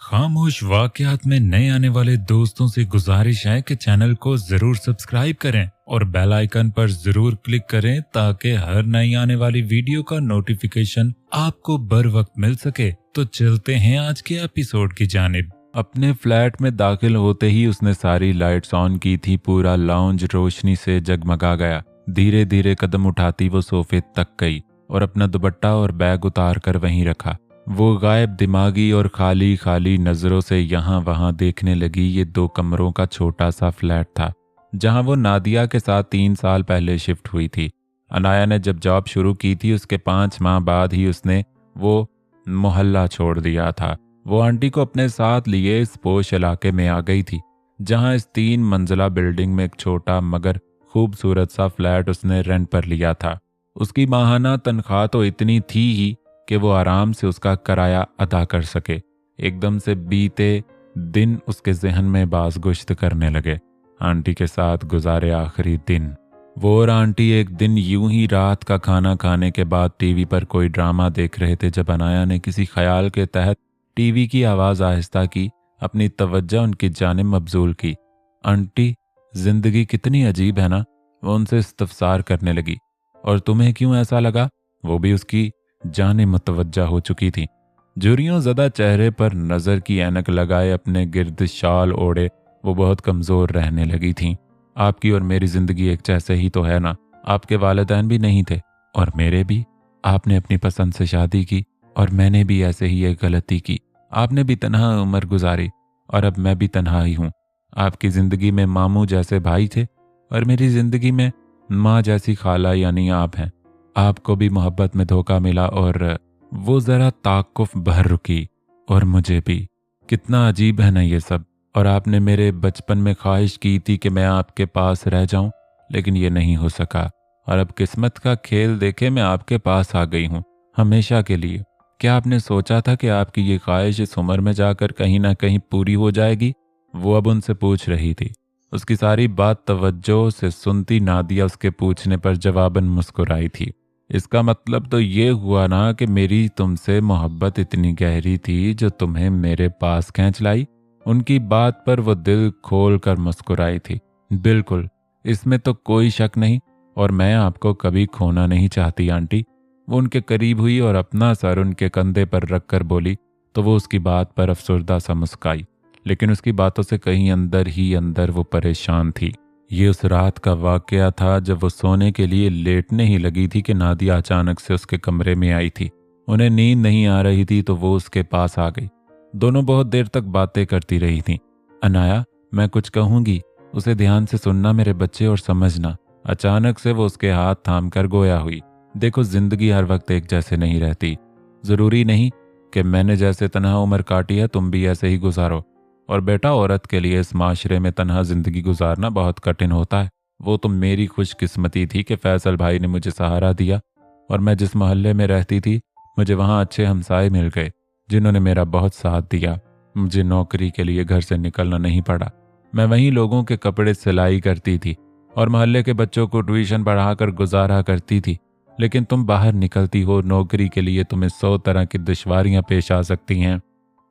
खामोश वाकयात में नए आने वाले दोस्तों से गुजारिश है कि चैनल को जरूर सब्सक्राइब करें और बेल आइकन पर जरूर क्लिक करें ताकि हर नई आने वाली वीडियो का नोटिफिकेशन आपको बर वक्त मिल सके। तो चलते हैं आज के एपिसोड की जानिब। अपने फ्लैट में दाखिल होते ही उसने सारी लाइट्स ऑन की थी। पूरा लाउंज रोशनी से जगमगा गया। धीरे धीरे कदम उठाती वो सोफे तक गई और अपना दुपट्टा और बैग उतार कर वहीं रखा। वो गायब दिमागी और खाली खाली नजरों से यहाँ वहाँ देखने लगी। ये 2 कमरों का छोटा सा फ्लैट था जहाँ वो नादिया के साथ 3 साल पहले शिफ्ट हुई थी। अनाया ने जब जॉब शुरू की थी उसके 5 माह बाद ही उसने वो मोहल्ला छोड़ दिया था। वो आंटी को अपने साथ लिए इस पोश इलाके में आ गई थी जहाँ इस 3 मंजिला बिल्डिंग में एक छोटा मगर खूबसूरत सा फ्लैट उसने रेंट पर लिया था। उसकी माहाना तनख्वाह तो इतनी थी ही कि वो आराम से उसका किराया अदा कर सके। एकदम से बीते दिन उसके जहन में बाज़गुश्त करने लगे। आंटी के साथ गुजारे आखिरी दिन। वो और आंटी एक दिन यूं ही रात का खाना खाने के बाद टीवी पर कोई ड्रामा देख रहे थे जब अनाया ने किसी ख्याल के तहत टीवी की आवाज़ आहिस्ता की। अपनी तवज्जो उनकी जानिब मबजूल की। आंटी, जिंदगी कितनी अजीब है ना, वो उनसे इस्तफसार करने लगी। और तुम्हें क्यों ऐसा लगा? वो भी उसकी जाने मुतवज्जा हो चुकी थी। झुर्रियों ज़दा चेहरे पर नज़र की ऐनक लगाए अपने गिर्द शाल ओढ़े वो बहुत कमज़ोर रहने लगी थीं। आपकी और मेरी ज़िंदगी एक जैसे ही तो है ना। आपके वालिदैन भी नहीं थे और मेरे भी। आपने अपनी पसंद से शादी की और मैंने भी ऐसे ही एक गलती की। आपने भी तन्हा उम्र गुजारी और अब मैं भी तन्हा ही हूँ। आपकी ज़िंदगी में मामू जैसे भाई थे और मेरी ज़िंदगी में माँ जैसी खाला यानी आप हैं। आपको भी मोहब्बत में धोखा मिला और वो ज़रा ताक़ुफ़ भर रुकी और मुझे भी। कितना अजीब है ना ये सब। और आपने मेरे बचपन में ख्वाहिश की थी कि मैं आपके पास रह जाऊं, लेकिन ये नहीं हो सका। और अब किस्मत का खेल देखे मैं आपके पास आ गई हूं हमेशा के लिए। क्या आपने सोचा था कि आपकी ये ख्वाहिश इस उम्र में जाकर कहीं ना कहीं पूरी हो जाएगी? वो अब उनसे पूछ रही थी। उसकी सारी बात तवज्जो से सुनती नादिया उसके पूछने पर जवाबन मुस्कुराई थी। इसका मतलब तो ये हुआ ना कि मेरी तुमसे मोहब्बत इतनी गहरी थी जो तुम्हें मेरे पास खींच लाई। उनकी बात पर वो दिल खोल कर मुस्कुराई थी। बिल्कुल, इसमें तो कोई शक नहीं। और मैं आपको कभी खोना नहीं चाहती आंटी। वो उनके करीब हुई और अपना सर उनके कंधे पर रख कर बोली तो वो उसकी बात पर अफसरदा सा मुस्काई। लेकिन उसकी बातों से कहीं अंदर ही अंदर वो परेशान थी। ये उस रात का वाकया था जब वो सोने के लिए लेटने ही लगी थी कि नादिया अचानक से उसके कमरे में आई थी। उन्हें नींद नहीं आ रही थी तो वो उसके पास आ गई। दोनों बहुत देर तक बातें करती रही थीं। अनाया, मैं कुछ कहूंगी, उसे ध्यान से सुनना मेरे बच्चे और समझना। अचानक से वो उसके हाथ थाम कर गोया हुई। देखो, जिंदगी हर वक्त एक जैसे नहीं रहती। जरूरी नहीं कि मैंने जैसे तन्हा उम्र काटी है तुम भी ऐसे ही गुजारो। और बेटा, औरत के लिए इस माशरे में तन्हा जिंदगी गुजारना बहुत कठिन होता है। वो तो मेरी खुशकिस्मती थी कि फैसल भाई ने मुझे सहारा दिया और मैं जिस मोहल्ले में रहती थी मुझे वहाँ अच्छे हमसाए मिल गए जिन्होंने मेरा बहुत साथ दिया। मुझे नौकरी के लिए घर से निकलना नहीं पड़ा। मैं वहीं लोगों के कपड़े सिलाई करती थी और मोहल्ले के बच्चों को ट्यूशन पढ़ाकर गुजारा करती थी। लेकिन तुम बाहर निकलती हो नौकरी के लिए, तुम्हें 100 तरह की दुश्वारियां पेश आ सकती हैं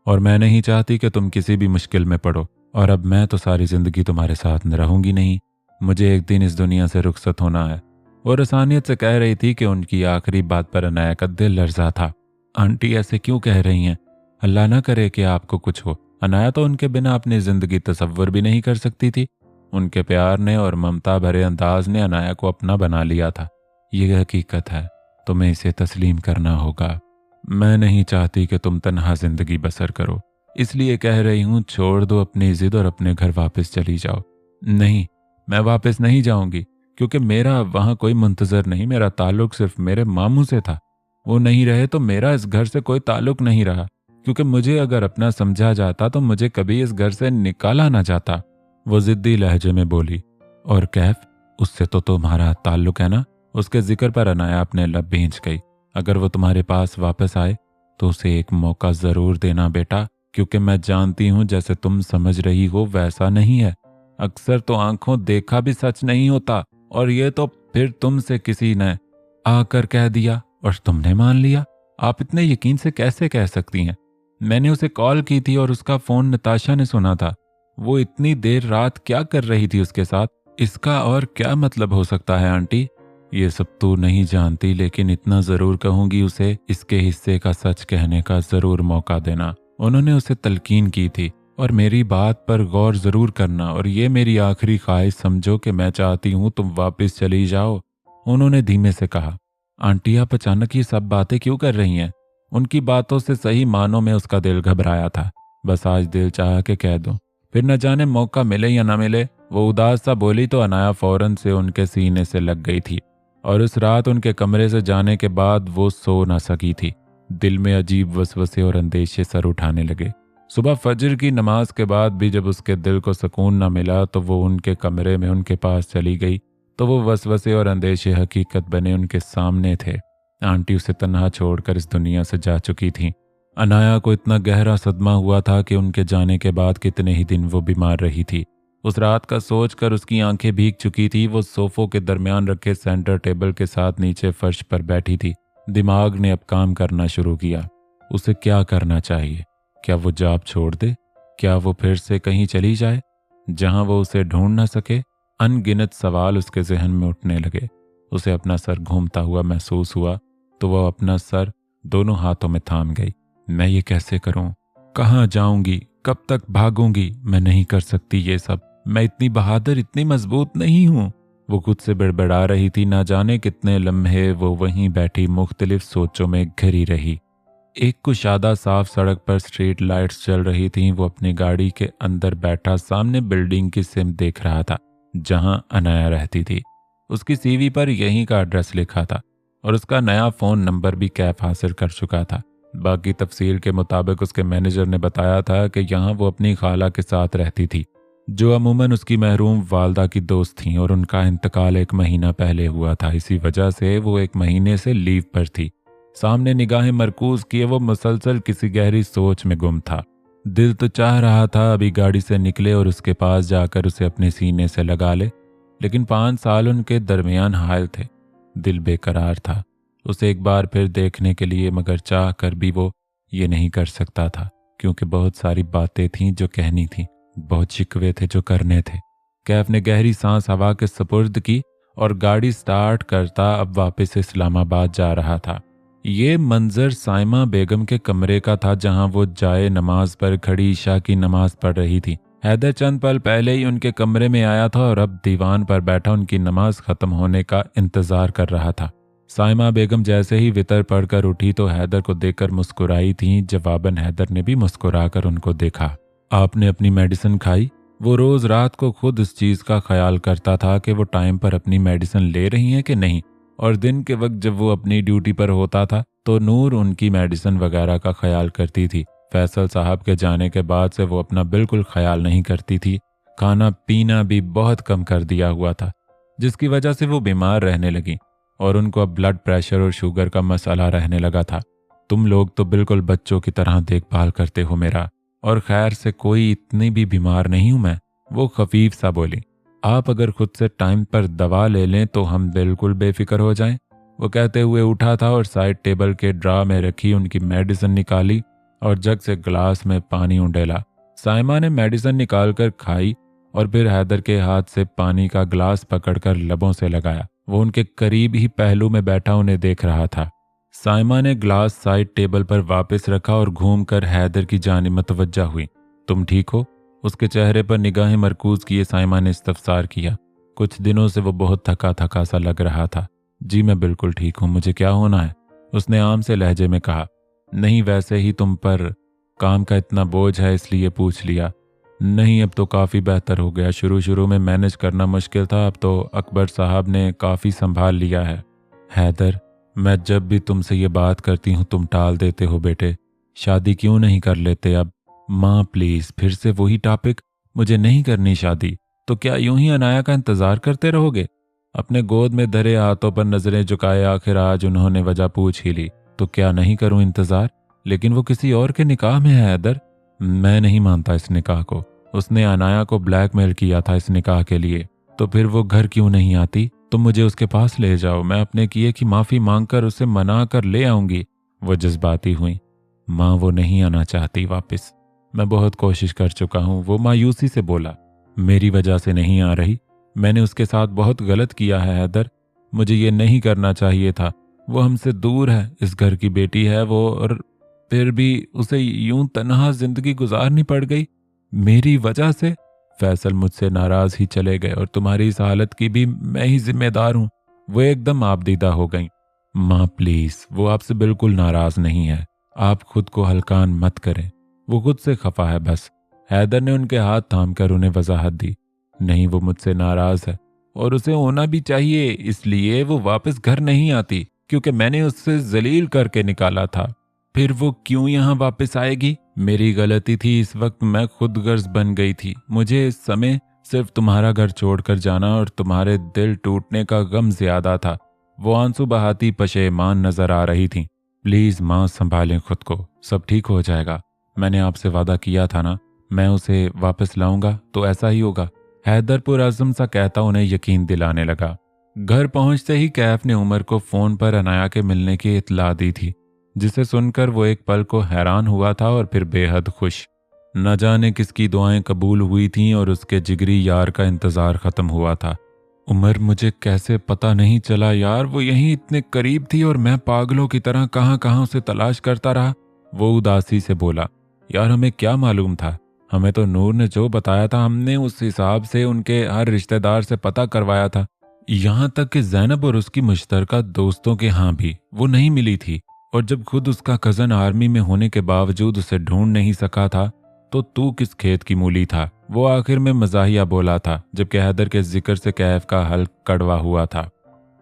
और मैं नहीं चाहती कि तुम किसी भी मुश्किल में पड़ो। और अब मैं तो सारी जिंदगी तुम्हारे साथ रहूंगी नहीं। मुझे एक दिन इस दुनिया से रुखसत होना है। वो रसानियत से कह रही थी कि उनकी आखिरी बात पर अनाया का दिल लर्जा था। आंटी, ऐसे क्यों कह रही हैं? अल्लाह ना करे कि आपको कुछ हो। अनाया तो उनके बिना अपनी जिंदगी तसव्वुर भी नहीं कर सकती थी। उनके प्यार ने और ममता भरे अंदाज ने अनाया को अपना बना लिया था। ये हकीकत है, तुम्हें इसे तस्लीम करना होगा। मैं नहीं चाहती कि तुम तन्हा जिंदगी बसर करो, इसलिए कह रही हूं छोड़ दो अपनी जिद और अपने घर वापस चली जाओ। नहीं, मैं वापस नहीं जाऊंगी क्योंकि मेरा वहां कोई मुंतजर नहीं। मेरा ताल्लुक सिर्फ मेरे मामू से था। वो नहीं रहे तो मेरा इस घर से कोई ताल्लुक नहीं रहा, क्योंकि मुझे अगर अपना समझा जाता तो मुझे कभी इस घर से निकाला ना जाता। वो जिद्दी लहजे में बोली। और कैफ, उससे तो तुम्हारा ताल्लुक है ना? उसके जिक्र पर अनाया अपने लब भींच गई। अगर वो तुम्हारे पास वापस आए तो उसे एक मौका जरूर देना बेटा, क्योंकि मैं जानती हूं जैसे तुम समझ रही हो वैसा नहीं है। अक्सर तो आंखों देखा भी सच नहीं होता, और ये तो फिर तुमसे किसी ने आकर कह दिया और तुमने मान लिया। आप इतने यकीन से कैसे कह सकती हैं? मैंने उसे कॉल की थी और उसका फ़ोन नताशा ने सुना था। वो इतनी देर रात क्या कर रही थी उसके साथ? इसका और क्या मतलब हो सकता है आंटी? ये सब तू नहीं जानती, लेकिन इतना ज़रूर कहूँगी उसे इसके हिस्से का सच कहने का ज़रूर मौका देना। उन्होंने उसे तलकीन की थी, और मेरी बात पर गौर ज़रूर करना, और ये मेरी आखिरी ख्वाहिश समझो कि मैं चाहती हूँ तुम वापस चली जाओ। उन्होंने धीमे से कहा। आंटी, आप अचानक ये सब बातें क्यों कर रही हैं? उनकी बातों से सही मानों में उसका दिल घबराया था। बस आज दिल चाह के कह दूं, फिर न जाने मौका मिले या ना मिले। वो उदास सा बोली तो अनाया फौरन से उनके सीने से लग गई थी, और उस रात उनके कमरे से जाने के बाद वो सो ना सकी थी। दिल में अजीब वसवसे और अंदेशे सर उठाने लगे। सुबह फजर की नमाज के बाद भी जब उसके दिल को सुकून न मिला तो वो उनके कमरे में उनके पास चली गई, तो वो वसवसे और अंदेशे हकीकत बने उनके सामने थे। आंटी उसे तन्हा छोड़कर इस दुनिया से जा चुकी थी। अनाया को इतना गहरा सदमा हुआ था कि उनके जाने के बाद कितने ही दिन वो बीमार रही थी। उस रात का सोचकर उसकी आंखें भीग चुकी थी। वो सोफों के दरमियान रखे सेंटर टेबल के साथ नीचे फर्श पर बैठी थी। दिमाग ने अब काम करना शुरू किया। उसे क्या करना चाहिए? क्या वो जॉब छोड़ दे? क्या वो फिर से कहीं चली जाए जहां वो उसे ढूंढ न सके? अनगिनत सवाल उसके जहन में उठने लगे। उसे अपना सर घूमता हुआ महसूस हुआ तो वह अपना सर दोनों हाथों में थाम गई। मैं ये कैसे करूं? कहाँ जाऊंगी? कब तक भागूंगी? मैं नहीं कर सकती ये सब। मैं इतनी बहादुर, इतनी मजबूत नहीं हूं। वो खुद से बड़बड़ा रही थी। ना जाने कितने लम्हे वो वहीं बैठी मुख्तलिफ सोचों में घिरी रही। एक कुशादा साफ सड़क पर स्ट्रीट लाइट्स चल रही थीं। वो अपनी गाड़ी के अंदर बैठा सामने बिल्डिंग की सिम देख रहा था जहां अनाया रहती थी। उसकी सीवी पर यहीं का एड्रेस लिखा था और उसका नया फ़ोन नंबर भी कैफ हासिल कर चुका था। बाकी तफसील के मुताबिक उसके मैनेजर ने बताया था कि यहाँ वो अपनी खाला के साथ रहती थी, जो अमूमन उसकी महरूम वालदा की दोस्त थीं, और उनका इंतकाल 1 महीना पहले हुआ था। इसी वजह से वो 1 महीने से लीव पर थी। सामने निगाहें मरकूज किए वो मुसलसल किसी गहरी सोच में गुम था। दिल तो चाह रहा था अभी गाड़ी से निकले और उसके पास जाकर उसे अपने सीने से लगा ले, लेकिन 5 साल उनके दरमियान हायल थे। दिल बेकरार था उसे एक बार फिर देखने के लिए, मगर चाह कर भी वो ये नहीं कर सकता था, क्योंकि बहुत सारी बातें थीं जो कहनी थी, बहुत शिकवे थे जो करने थे। कैफ ने गहरी सांस हवा के सुपुर्द की और गाड़ी स्टार्ट करता अब वापस इस्लामाबाद जा रहा था। ये मंजर साइमा बेगम के कमरे का था, जहां वो जाए नमाज पर खड़ी ईशा की नमाज पढ़ रही थी। हैदर चंद पल पहले ही उनके कमरे में आया था और अब दीवान पर बैठा उनकी नमाज खत्म होने का इंतजार कर रहा था। साइमा बेगम जैसे ही वितर पढ़कर उठी तो हैदर को देखकर मुस्कुराई थी। जवाबन हैदर ने भी मुस्कुराकर उनको देखा। आपने अपनी मेडिसिन खाई? वो रोज रात को खुद इस चीज का ख्याल करता था कि वो टाइम पर अपनी मेडिसिन ले रही हैं कि नहीं, और दिन के वक्त जब वो अपनी ड्यूटी पर होता था तो नूर उनकी मेडिसिन वगैरह का ख्याल करती थी। फैसल साहब के जाने के बाद से वो अपना बिल्कुल ख्याल नहीं करती थी। खाना पीना भी बहुत कम कर दिया हुआ था, जिसकी वजह से वो बीमार रहने लगी और उनको अब ब्लड प्रेशर और शुगर का मसला रहने लगा था। तुम लोग तो बिल्कुल बच्चों की तरह देखभाल करते हो मेरा, और खैर से कोई इतनी भी बीमार नहीं हूं मैं, वो खफीफ सा बोली। आप अगर खुद से टाइम पर दवा ले लें तो हम बिल्कुल बेफिक्र हो जाएं। वो कहते हुए उठा था और साइड टेबल के ड्रा में रखी उनकी मेडिसिन निकाली और जग से ग्लास में पानी उंडेला। साइमा ने मेडिसिन निकालकर खाई और फिर हैदर के हाथ से पानी का ग्लास पकड़कर लबों से लगाया। वो उनके करीब ही पहलू में बैठा उन्हें देख रहा था। साइमा ने ग्लास साइड टेबल पर वापस रखा और घूमकर हैदर की जानिब मुतवज्जा हुई। तुम ठीक हो? उसके चेहरे पर निगाहें मरकूज किए साइमा ने इस्तफसार किया। कुछ दिनों से वो बहुत थका थका सा लग रहा था। जी मैं बिल्कुल ठीक हूँ, मुझे क्या होना है? उसने आम से लहजे में कहा। नहीं, वैसे ही तुम पर काम का इतना बोझ है इसलिए पूछ लिया। नहीं, अब तो काफ़ी बेहतर हो गया। शुरू शुरू में मैनेज करना मुश्किल था, अब तो अकबर साहब ने काफ़ी संभाल लिया है। हैदर, मैं जब भी तुमसे ये बात करती हूँ तुम टाल देते हो बेटे। शादी क्यों नहीं कर लेते अब? माँ प्लीज़, फिर से वही टॉपिक? मुझे नहीं करनी शादी। तो क्या यूं ही अनाया का इंतज़ार करते रहोगे? अपने गोद में धरे हाथों पर नजरें झुकाए आखिर आज उन्होंने वजह पूछ ही ली। तो क्या नहीं करूं इंतजार? लेकिन वो किसी और के निकाह में है हैदर। मैं नहीं मानता इस निकाह को। उसने अनाया को ब्लैकमेल किया था इस निकाह के लिए। तो फिर वो घर क्यों नहीं आती? तुम मुझे उसके पास ले जाओ, मैं अपने किए की माफी मांगकर उसे मना कर ले आऊंगी। वो जज्बाती हुई। माँ वो नहीं आना चाहती वापस। मैं बहुत कोशिश कर चुका हूँ, वो मायूसी से बोला। मेरी वजह से नहीं आ रही। मैंने उसके साथ बहुत गलत किया है हैदर। मुझे ये नहीं करना चाहिए था। वो हमसे दूर है, इस घर की बेटी है वो, और फिर भी उसे यूं तन्हा जिंदगी गुजारनी पड़ गई मेरी वजह से। फैसल मुझसे नाराज ही चले गए और तुम्हारी इस हालत की भी मैं ही जिम्मेदार हूँ। वो एकदम आबदीदा हो गई। माँ प्लीज, वो आपसे बिल्कुल नाराज नहीं है। आप खुद को हल्कान मत करें, वो खुद से खफा है बस। हैदर ने उनके हाथ थामकर उन्हें वजाहत दी। नहीं, वो मुझसे नाराज है और उसे होना भी चाहिए, इसलिए वो वापस घर नहीं आती क्योंकि मैंने उससे जलील करके निकाला था। फिर वो क्यों यहाँ वापस आएगी? मेरी गलती थी, इस वक्त मैं खुद गर्ज बन गई थी। मुझे इस समय सिर्फ तुम्हारा घर छोड़कर जाना और तुम्हारे दिल टूटने का गम ज्यादा था। वो आंसू बहाती पशेमान नजर आ रही थी। प्लीज माँ, संभालें खुद को, सब ठीक हो जाएगा। मैंने आपसे वादा किया था ना, मैं उसे वापस लाऊंगा तो ऐसा ही होगा। हैदर पुरअज़्म सा कहता उन्हें यकीन दिलाने लगा। घर पहुंचते ही कैफ ने उमर को फोन पर अनाया के मिलने की इत्तला दी थी, जिसे सुनकर वो एक पल को हैरान हुआ था और फिर बेहद खुश। न जाने किसकी दुआएं कबूल हुई थीं और उसके जिगरी यार का इंतजार खत्म हुआ था। उमर, मुझे कैसे पता नहीं चला यार, वो यहीं इतने करीब थी और मैं पागलों की तरह कहां कहां उसे तलाश करता रहा। वो उदासी से बोला। यार हमें क्या मालूम था, हमें तो नूर ने जो बताया था हमने उस हिसाब से उनके हर रिश्तेदार से पता करवाया था। यहाँ तक कि जैनब और उसकी मुश्तरका दोस्तों के यहाँ भी वो नहीं मिली थी। और जब खुद उसका कजन आर्मी में होने के बावजूद उसे ढूंढ नहीं सका था तो तू किस खेत की मूली था? वो आखिर में मजाहिया बोला था, जबकि हैदर के जिक्र से कैफ का हल कड़वा हुआ था।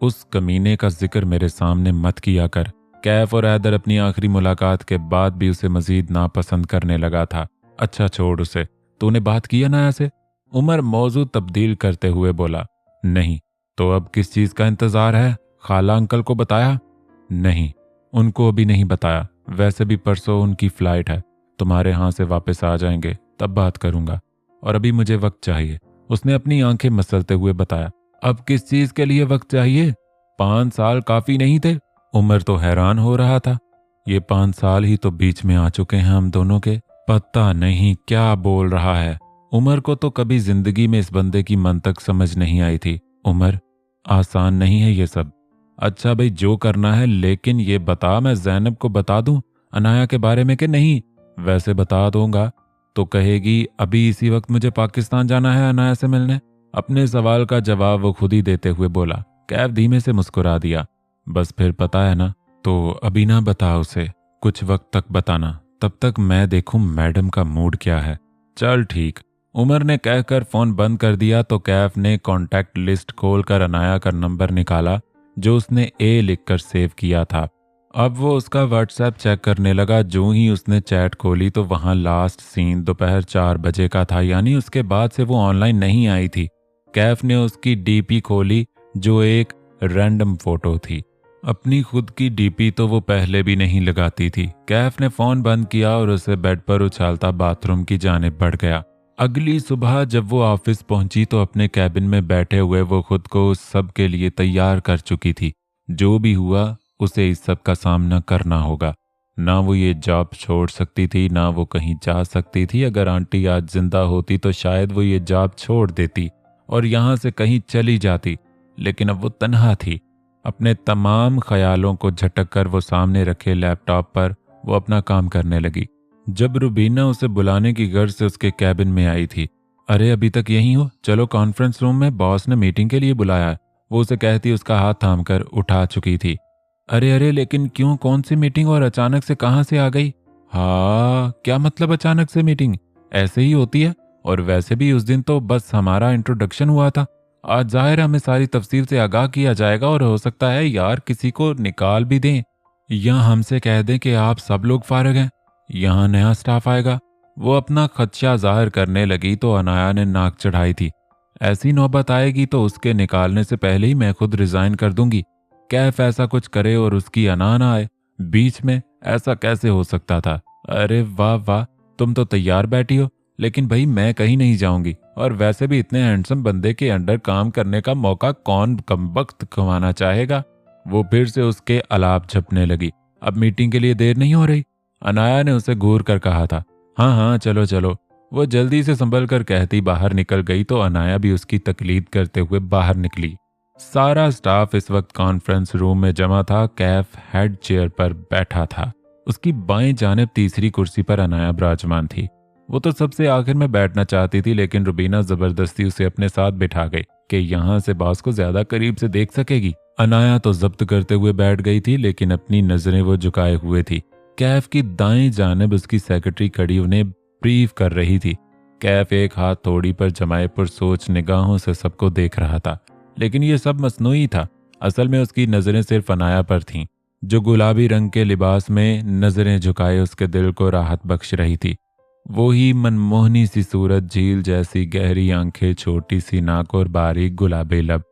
उस कमीने का जिक्र मेरे सामने मत किया कर। कैफ और हैदर अपनी आखिरी मुलाकात के बाद भी उसे मजीद नापसंद करने लगा था। अच्छा छोड़ उसे, तूने बात किया ना ऐसे? उमर मौजू तब्दील करते हुए बोला। नहीं। तो अब किस चीज का इंतजार है? खाला अंकल को बताया? नहीं, उनको अभी नहीं बताया। वैसे भी परसों उनकी फ्लाइट है, तुम्हारे यहाँ से वापस आ जाएंगे, तब बात करूंगा। और अभी मुझे वक्त चाहिए, उसने अपनी आंखें मसलते हुए बताया। अब किस चीज के लिए वक्त चाहिए? 5 साल काफी नहीं थे? उमर तो हैरान हो रहा था। ये 5 साल ही तो बीच में आ चुके हैं हम दोनों के। पता नहीं क्या बोल रहा है। उमर को तो कभी जिंदगी में इस बंदे की मंतक समझ नहीं आई थी। उमर, आसान नहीं है ये सब। अच्छा भाई, जो करना है, लेकिन ये बता, मैं जैनब को बता दूं अनाया के बारे में कि नहीं? वैसे बता दूंगा तो कहेगी अभी इसी वक्त मुझे पाकिस्तान जाना है अनाया से मिलने। अपने सवाल का जवाब वो खुद ही देते हुए बोला। कैफ धीमे से मुस्कुरा दिया। बस फिर पता है ना, तो अभी ना बता उसे, कुछ वक्त तक बताना, तब तक मैं देखूं मैडम का मूड क्या है। चल ठीक। उमर ने कहकर फोन बंद कर दिया तो कैफ ने कॉन्टैक्ट लिस्ट खोलकर अनाया का नंबर निकाला जो उसने ए लिखकर सेव किया था। अब वो उसका व्हाट्सएप चेक करने लगा। जो ही उसने चैट खोली तो वहां लास्ट सीन दोपहर 4 बजे का था, यानी उसके बाद से वो ऑनलाइन नहीं आई थी। कैफ ने उसकी डीपी खोली जो एक रैंडम फोटो थी। अपनी खुद की डीपी तो वो पहले भी नहीं लगाती थी। कैफ ने फोन बंद किया और उसे बेड पर उछालता बाथरूम की जानिब बढ़ गया। अगली सुबह जब वो ऑफिस पहुंची तो अपने कैबिन में बैठे हुए वो खुद को उस सब के लिए तैयार कर चुकी थी। जो भी हुआ उसे इस सब का सामना करना होगा। ना वो ये जॉब छोड़ सकती थी, ना वो कहीं जा सकती थी। अगर आंटी आज जिंदा होती तो शायद वो ये जॉब छोड़ देती और यहाँ से कहीं चली जाती, लेकिन अब वो तन्हा थी। अपने तमाम ख्यालों को झटक कर वो सामने रखे लैपटॉप पर वो अपना काम करने लगी। जब रुबीना उसे बुलाने की गर्ज से उसके कैबिन में आई थी। अरे अभी तक यहीं हो? चलो कॉन्फ्रेंस रूम में, बॉस ने मीटिंग के लिए बुलाया है, वो उसे कहती उसका हाथ थामकर उठा चुकी थी। अरे अरे, लेकिन क्यों? कौन सी मीटिंग और अचानक से कहां से आ गई? हाँ, क्या मतलब अचानक से मीटिंग? ऐसे ही होती है। और वैसे भी उस दिन तो बस हमारा इंट्रोडक्शन हुआ था। आज जाहिर हमें सारी तफसील से आगाह किया जाएगा और हो सकता है यार किसी को निकाल भी दें या हमसे कह दें कि आप सब लोग फारिग हैं, यहाँ नया स्टाफ आएगा। वो अपना खदशा जाहिर करने लगी तो अनाया ने नाक चढ़ाई थी। ऐसी नौबत आएगी तो उसके निकालने से पहले ही मैं खुद रिजाइन कर दूंगी। कैफ ऐसा कुछ करे और उसकी अना ना आए बीच में, ऐसा कैसे हो सकता था? अरे वाह वाह, तुम तो तैयार बैठी हो। लेकिन भाई मैं कहीं नहीं जाऊंगी, और वैसे भी इतने हैंडसम बंदे के अंडर काम करने का मौका कौन कमबख्त कमाना चाहेगा? वो फिर से उसके अलाप झपने लगी। अब मीटिंग के लिए देर नहीं हो रही? अनाया ने उसे घूर कर कहा था। हाँ हाँ चलो चलो। वो जल्दी से संभल कर कहती बाहर निकल गई तो अनाया भी उसकी तकलीद करते हुए बाहर निकली। सारा स्टाफ इस वक्त कॉन्फ्रेंस रूम में जमा था। कैफ हेड चेयर पर बैठा था। उसकी बाएं जानिब तीसरी कुर्सी पर अनाया विराजमान थी। वो तो सबसे आखिर में बैठना चाहती थी, लेकिन रुबीना जबरदस्ती उसे अपने साथ बिठा गई कि यहाँ से बॉस को ज्यादा करीब से देख सकेगी। अनाया तो जब्त करते हुए बैठ गई थी, लेकिन अपनी नजरें वो झुकाए हुए थी। कैफ की दाएं जानिब उसकी सेक्रेटरी खड़ी उन्हें ब्रीफ कर रही थी। कैफ एक हाथ थोड़ी पर जमाए पुरसोच निगाहों से सबको देख रहा था, लेकिन ये सब मसनूई था। असल में उसकी नजरें सिर्फ अनाया पर थीं, जो गुलाबी रंग के लिबास में नजरें झुकाए उसके दिल को राहत बख्श रही थी। वो ही मनमोहनी सी सूरत, झील जैसी गहरी आंखें, छोटी सी नाक और बारीक गुलाबी लब।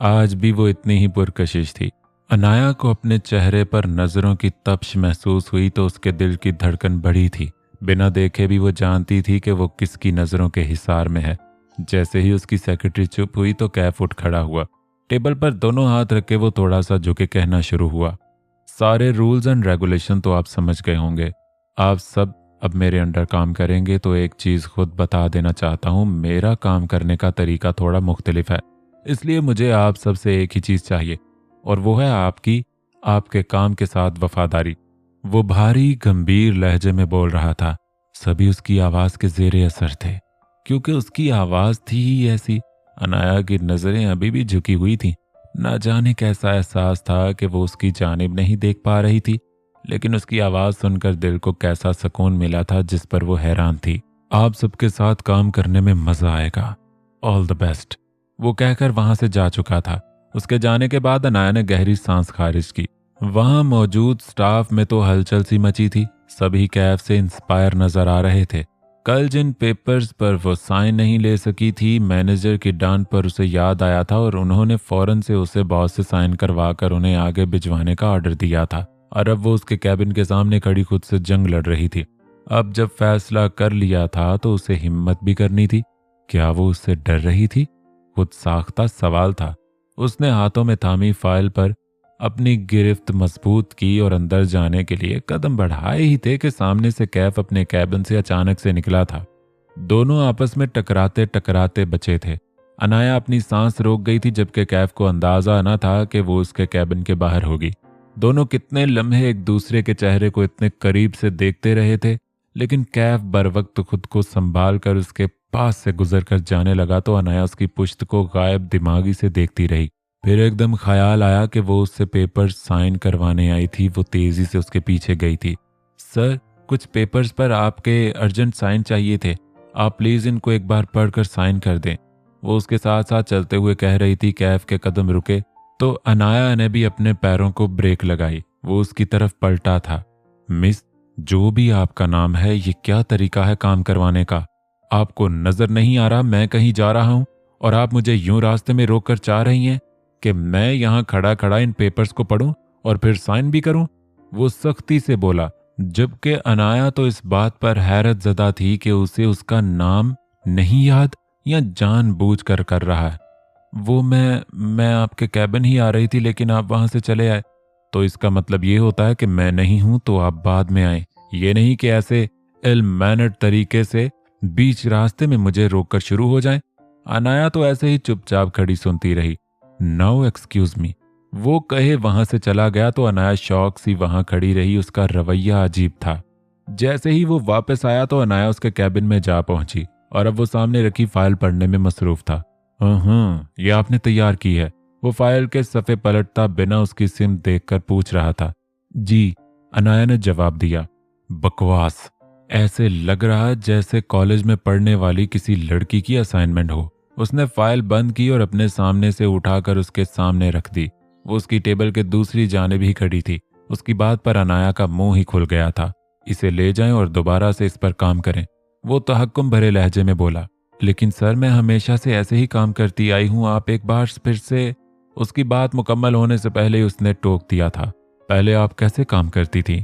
आज भी वो इतनी ही पुरकशिश थी। अनाया को अपने चेहरे पर नजरों की तप्श महसूस हुई तो उसके दिल की धड़कन बढ़ी थी। बिना देखे भी वो जानती थी कि वो किसकी नजरों के हिसार में है। जैसे ही उसकी सेक्रेटरी चुप हुई तो कैफ उठ खड़ा हुआ। टेबल पर दोनों हाथ रखे वो थोड़ा सा झुके कहना शुरू हुआ। सारे रूल्स एंड रेगुलेशन तो आप समझ गए होंगे। आप सब अब मेरे अंडर काम करेंगे, तो एक चीज खुद बता देना चाहता हूँ, मेरा काम करने का तरीका थोड़ा मुख्तलिफ है। इसलिए मुझे आप सबसे एक ही चीज चाहिए, और वो है आपके काम के साथ वफादारी। वो भारी गंभीर लहजे में बोल रहा था। सभी उसकी आवाज के जेरे असर थे, क्योंकि उसकी आवाज थी ही ऐसी। अनाया की नजरें अभी भी झुकी हुई थीं। ना जाने कैसा एहसास था कि वो उसकी जानिब नहीं देख पा रही थी, लेकिन उसकी आवाज सुनकर दिल को कैसा सुकून मिला था जिस पर वो हैरान थी। आप सबके साथ काम करने में मजा आएगा, ऑल द बेस्ट, वो कहकर वहां से जा चुका था। उसके जाने के बाद अनाया ने गहरी सांस खारिज की। वहां मौजूद स्टाफ में तो हलचल सी मची थी। सभी कैफ से इंस्पायर नजर आ रहे थे। कल जिन पेपर्स पर वो साइन नहीं ले सकी थी, मैनेजर की डांट पर उसे याद आया था और उन्होंने फौरन से उसे बॉस से साइन करवा कर उन्हें आगे भिजवाने का ऑर्डर दिया था। और अब वो उसके कैबिन के सामने खड़ी खुद से जंग लड़ रही थी। अब जब फैसला कर लिया था तो उसे हिम्मत भी करनी थी। क्या वो उससे डर रही थी? खुद साख्ता सवाल था। उसने हाथों में थामी फाइल पर अपनी गिरफ्त मजबूत की और अंदर जाने के लिए कदम बढ़ाए ही थे कि सामने से कैफ अपने कैबिन से अचानक से निकला था। दोनों आपस में टकराते टकराते बचे थे। अनाया अपनी सांस रोक गई थी, जबकि कैफ को अंदाजा न था कि वो उसके कैबिन के बाहर होगी। दोनों कितने लम्हे एक दूसरे के चेहरे को इतने करीब से देखते रहे थे, लेकिन कैफ बर वक्त खुद को संभाल कर उसके पास से गुजर कर जाने लगा तो अनाया उसकी पुश्त को गायब दिमागी से देखती रही। फिर एकदम ख्याल आया कि वो उससे पेपर साइन करवाने आई थी। वो तेजी से उसके पीछे गई थी। सर, कुछ पेपर्स पर आपके अर्जेंट साइन चाहिए थे, आप प्लीज इनको एक बार पढ़कर साइन कर दें, वो उसके साथ साथ चलते हुए कह रही थी। कैफ के कदम रुके तो अनाया ने भी अपने पैरों को ब्रेक लगाई। वो उसकी तरफ पलटा था। मिस, जो भी आपका नाम है, ये क्या तरीका है काम करवाने का? आपको नजर नहीं आ रहा मैं कहीं जा रहा हूं और आप मुझे यूं रास्ते में रोक कर चाह रही हैं कि मैं यहां खड़ा खड़ा इन पेपर्स को पढूं और फिर साइन भी करूं? वो सख्ती से बोला, जबकि अनाया तो इस बात पर हैरत ज़दा थी कि उसे उसका नाम नहीं याद या जानबूझ कर कर रहा है। वो मैं आपके कैबिन ही आ रही थी, लेकिन आप वहां से चले आए। तो इसका मतलब ये होता है कि मैं नहीं हूं तो आप बाद में आए, ये नहीं कि ऐसे इल मैनर्ड तरीके से बीच रास्ते में मुझे रोककर शुरू हो जाएं। अनाया तो ऐसे ही चुपचाप खड़ी सुनती रही। नो एक्सक्यूज मी, वो कहे वहां से चला गया तो अनाया शौक सी वहां खड़ी रही। उसका रवैया अजीब था। जैसे ही वो वापस आया तो अनाया उसके कैबिन में जा पहुंची और अब वो सामने रखी फाइल पढ़ने में मसरूफ था। ये आपने तैयार की है? वो फाइल के सफ़े पलटता बिना उसकी सिम देखकर पूछ रहा था। जी, अनाया ने जवाब दिया। बकवास, ऐसे लग रहा जैसे कॉलेज में पढ़ने वाली किसी लड़की की असाइनमेंट हो। उसने फाइल बंद की और अपने सामने से उठाकर उसके सामने रख दी। वो उसकी टेबल के दूसरी जानिब ही खड़ी थी। उसकी बात पर अनाया का मुंह ही खुल गया था। इसे ले जाएं और दोबारा से इस पर काम करें, वो तहक्कुम भरे लहजे में बोला। लेकिन सर, मैं हमेशा से ऐसे ही काम करती आई हूं, आप एक बार फिर से। उसकी बात मुकम्मल होने से पहले ही उसने टोक दिया था। पहले आप कैसे काम करती थी?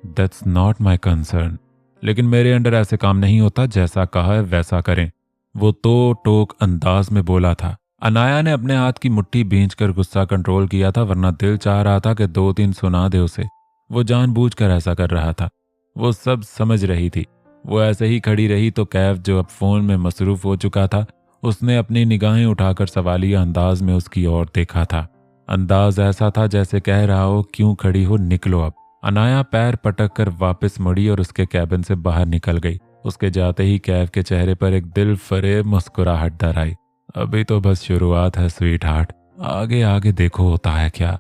दैट्स नॉट माई कंसर्न, लेकिन मेरे अंडर ऐसे काम नहीं होता, जैसा कहा है वैसा करें, वो तो टोक अंदाज में बोला था। अनाया ने अपने हाथ की मुट्ठी भींचकर गुस्सा कंट्रोल किया था, वरना दिल चाह रहा था कि 2-3 सुना दे उसे। वो जानबूझकर ऐसा कर रहा था। वो सब समझ रही थी। वो ऐसे ही खड़ी रही तो कैफ, जो अब फोन में मसरूफ हो चुका था, उसने अपनी निगाहें उठाकर सवालिया अंदाज में उसकी ओर देखा था। अंदाज ऐसा था जैसे कह रहा हो, क्यों खड़ी हो, निकलो अब। अनाया पैर पटक कर वापस मुड़ी और उसके कैबिन से बाहर निकल गई। उसके जाते ही कैफ के चेहरे पर एक दिल फरेब मुस्कुराहट दर आई। अभी तो बस शुरुआत है स्वीट हार्ट, आगे आगे देखो होता है क्या।